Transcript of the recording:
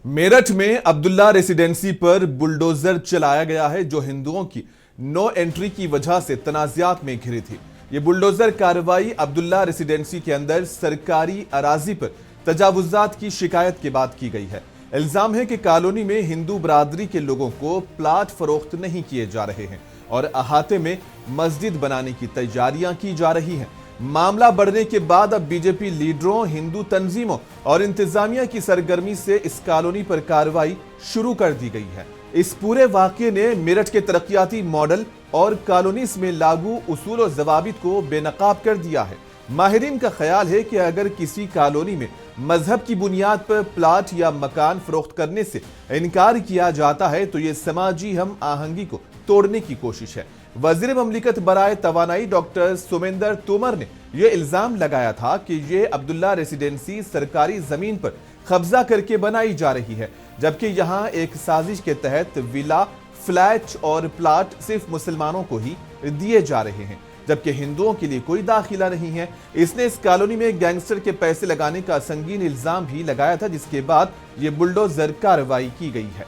मेरठ में अब्दुल्ला रेसिडेंसी पर बुलडोजर चलाया गया है जो हिंदुओं की नो एंट्री की वजह से तनाज़ात में घिरी थी। ये बुलडोजर कार्रवाई अब्दुल्ला रेसिडेंसी के अंदर सरकारी अराजी पर तजावुजात की शिकायत के बाद की गई है। इल्जाम है कि कॉलोनी में हिंदू बरादरी के लोगों को प्लाट फरोख्त नहीं किए जा रहे हैं और अहाते में मस्जिद बनाने की तैयारियां की जा रही हैं। मामला बढ़ने के बाद अब बीजेपी लीडरों, हिंदू तंजीमों और इंतजामिया की सरगर्मी से इस कॉलोनी पर कार्रवाई शुरू कर दी गई है। इस पूरे वाक़ये ने मेरठ के तरक्याती मॉडल और कॉलोनीज में लागू उसूल और ज़वाबित को बेनकाब कर दिया है। माहिरीन का ख्याल है कि अगर किसी कॉलोनी में मजहब की बुनियाद पर प्लाट या मकान फरोख्त करने से इनकार किया जाता है तो ये समाजी हम आहंगी को तोड़ने की कोशिश है। वज़ीर ममलिकत बराए तवानाई डॉक्टर सुमेंदर तोमर ने यह इल्जाम लगाया था कि ये अब्दुल्ला रेसिडेंसी सरकारी जमीन पर कब्जा करके बनाई जा रही है, जबकि यहाँ एक साजिश के तहत विला, फ्लैट और प्लाट सिर्फ मुसलमानों को ही दिए जा रहे हैं, जबकि हिंदुओं के लिए कोई दाखिला नहीं है। इसने इस कॉलोनी में गैंगस्टर के पैसे लगाने का संगीन इल्जाम भी लगाया था, जिसके बाद ये बुलडोजर कार्रवाई की गई है।